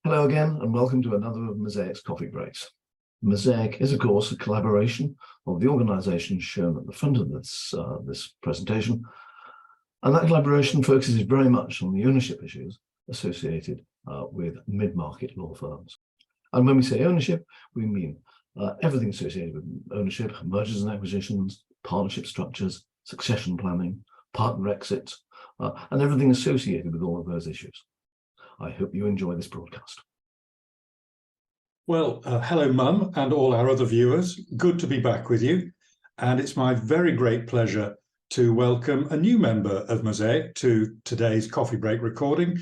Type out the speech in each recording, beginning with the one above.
Hello again, and welcome to another of Mosaic's coffee breaks. Mosaic is, of course, a collaboration of the organisations shown at the front of this presentation, and that collaboration focuses very much on the ownership issues associated with mid-market law firms. And when we say ownership, we mean everything associated with ownership, mergers and acquisitions, partnership structures, succession planning, partner exits, and everything associated with all of those issues. I hope you enjoy this broadcast. Well, hello, Mum, and all our other viewers. Good to be back with you. And it's my very great pleasure to welcome a new member of Mosaic to today's coffee break recording.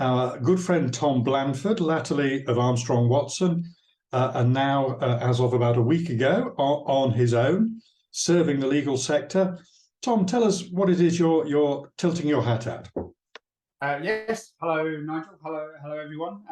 Our good friend Tom Blandford, latterly of Armstrong Watson, and now, as of about a week ago, on his own, serving the legal sector. Tom, tell us what it is you're tilting your hat at. Yes, hello Nigel, hello everyone.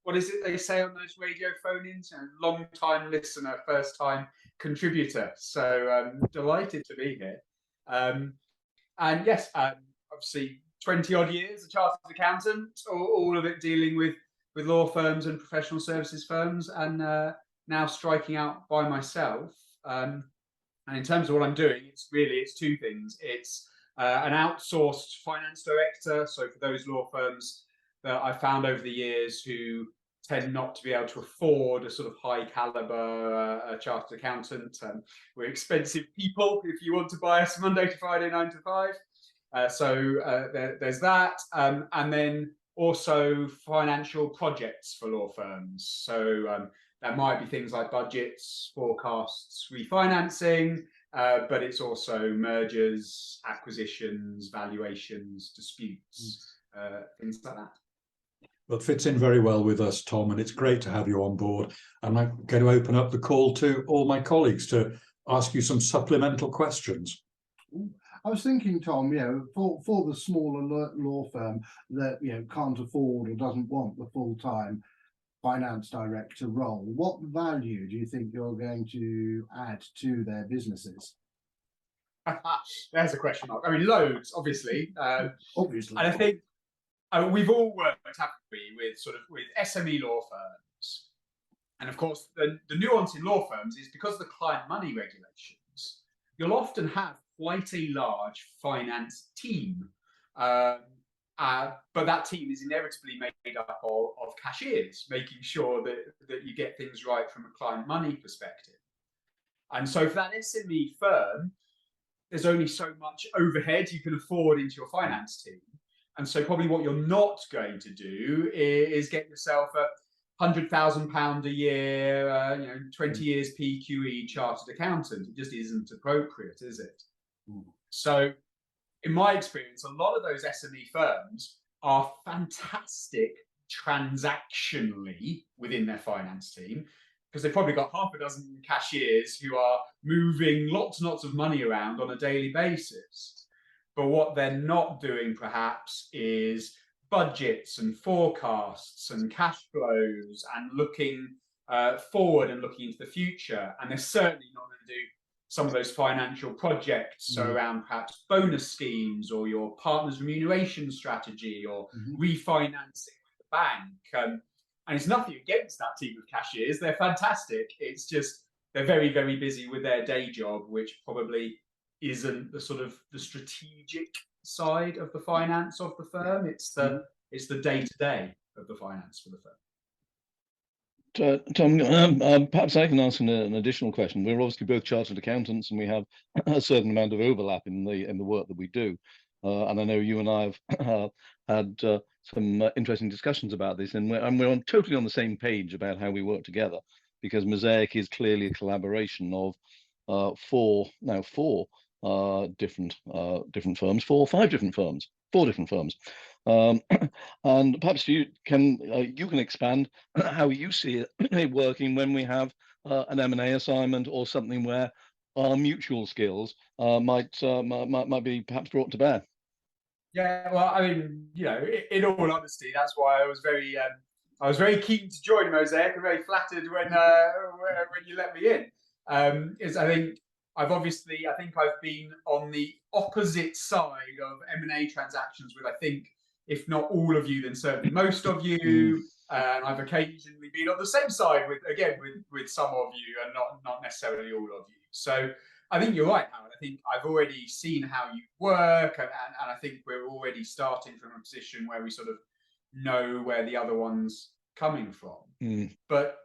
What is it they say on those radio phone-ins? A long-time listener, first-time contributor. So delighted to be here. And yes, obviously 20-odd years, a chartered accountant, all of it dealing with law firms and professional services firms, and now striking out by myself. And in terms of what I'm doing, it's two things. It's an outsourced finance director. So for those law firms that I found over the years who tend not to be able to afford a sort of high caliber chartered accountant, we're expensive people if you want to buy us Monday to Friday, 9 to 5. So there's that. And then also financial projects for law firms. So that might be things like budgets, forecasts, refinancing, but it's also mergers, acquisitions, valuations, disputes, things like that. Well, it fits in very well with us, Tom, and it's great to have you on board. I'm going to open up the call to all my colleagues to ask you some supplemental questions. I was thinking, Tom, for the smaller law firm that can't afford or doesn't want the full-time finance director role, what value do you think you're going to add to their businesses? There's a question mark. I mean, loads, obviously. Obviously. And I think we've all worked, haven't we, with SME law firms. And of course, the nuance in law firms is because of the client money regulations, you'll often have quite a large finance team. But that team is inevitably made up of cashiers, making sure that you get things right from a client money perspective. And so for that SME firm, there's only so much overhead you can afford into your finance team. And so probably what you're not going to do is get yourself a £100,000 a year, 20 years PQE chartered accountant. It just isn't appropriate, is it? So in my experience, a lot of those SME firms are fantastic transactionally within their finance team, because they've probably got half a dozen cashiers who are moving lots and lots of money around on a daily basis. But what they're not doing perhaps is budgets and forecasts and cash flows and looking forward and looking into the future. And they're certainly not going to do some of those financial projects around perhaps bonus schemes or your partner's remuneration strategy or refinancing with the bank. And it's nothing against that team of cashiers. They're fantastic. It's just they're very, very busy with their day job, which probably isn't the sort of the strategic side of the finance of the firm. It's the day-to-day of the finance for the firm. Tom, perhaps I can ask an additional question. We're obviously both chartered accountants, and we have a certain amount of overlap in the work that we do. And I know you and I have had some interesting discussions about this, and we're totally on the same page about how we work together, because Mosaic is clearly a collaboration of four different firms, five different firms, four different firms. And perhaps you can expand how you see it working when we have an M&A assignment or something where our mutual skills might be perhaps brought to bear. Yeah, well, I mean, in all honesty, that's why I was very keen to join Mosaic and very flattered when you let me in. I think I've been on the opposite side of M&A transactions with, I think, if not all of you, then certainly most of you. And I've occasionally been on the same side with some of you, and not necessarily all of you. So I think you're right, Howard. I think I've already seen how you work, and I think we're already starting from a position where we sort of know where the other one's coming from. But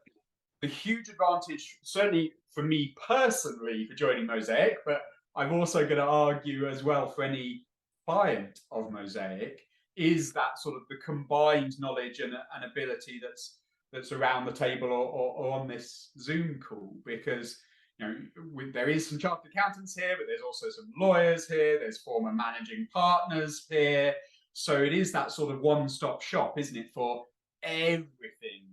the huge advantage, certainly for me personally, for joining Mosaic, but I'm also going to argue as well for any client of Mosaic, is that sort of the combined knowledge and ability that's around the table or on this Zoom call. Because there is some chartered accountants here, but there's also some lawyers here, there's former managing partners here. So it is that sort of one-stop shop, isn't it, for everything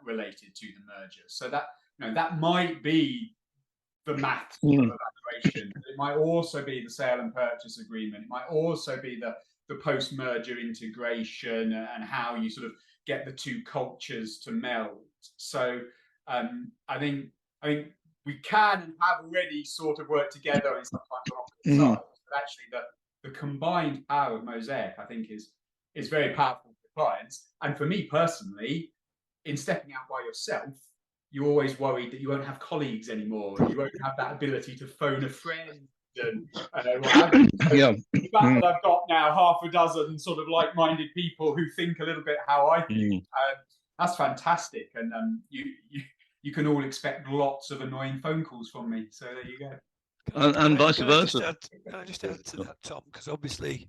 related to the merger. So that might be the maths of evaluation. It might also be the sale and purchase agreement. It might also be the post-merger integration and how you sort of get the two cultures to meld. So I think we can and have already sort of worked together and sometimes on opposite sides. But actually the combined power of Mosaic, I think, is very powerful for clients. And for me personally, in stepping out by yourself, you're always worried that you won't have colleagues anymore, and you won't have that ability to phone a friend and what have you. So the fact that I've got now half a dozen sort of like-minded people who think a little bit how I think, that's fantastic. And you can all expect lots of annoying phone calls from me. So there you go. And vice versa. Can I just add to that, Tom? Because obviously,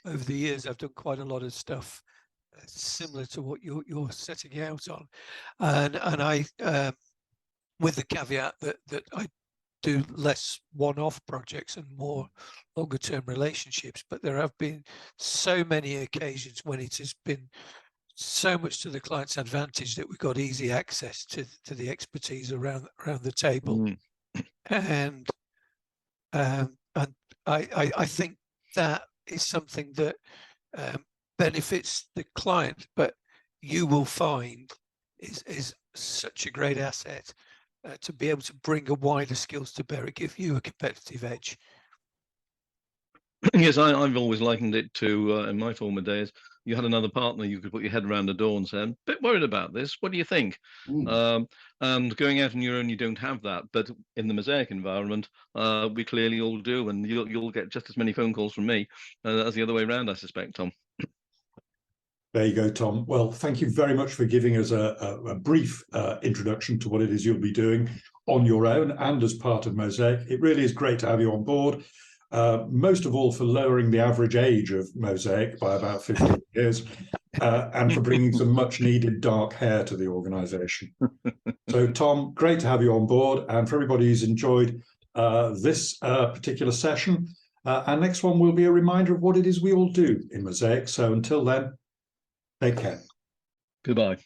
over the years, I've done quite a lot of stuff similar to what you're setting out on, and I, with the caveat that I do less one-off projects and more longer-term relationships. But there have been so many occasions when it has been so much to the client's advantage that we've got easy access to the expertise around the table, and I think that is something that benefits the client, but you will find is such a great asset to be able to bring a wider skills to bear. It gives you a competitive edge. Yes, I've always likened it to, in my former days, you had another partner you could put your head around the door and say, I'm a bit worried about this, what do you think? And going out on your own, you don't have that. But in the Mosaic environment, we clearly all do, and you'll get just as many phone calls from me as the other way around, I suspect, Tom. There you go, Tom. Well, thank you very much for giving us a brief introduction to what it is you'll be doing on your own and as part of Mosaic. It really is great to have you on board. Most of all for lowering the average age of Mosaic by about 15 years and for bringing some much needed dark hair to the organisation. So Tom, great to have you on board, and for everybody who's enjoyed this particular session, our next one will be a reminder of what it is we all do in Mosaic. So until then, take care. Goodbye.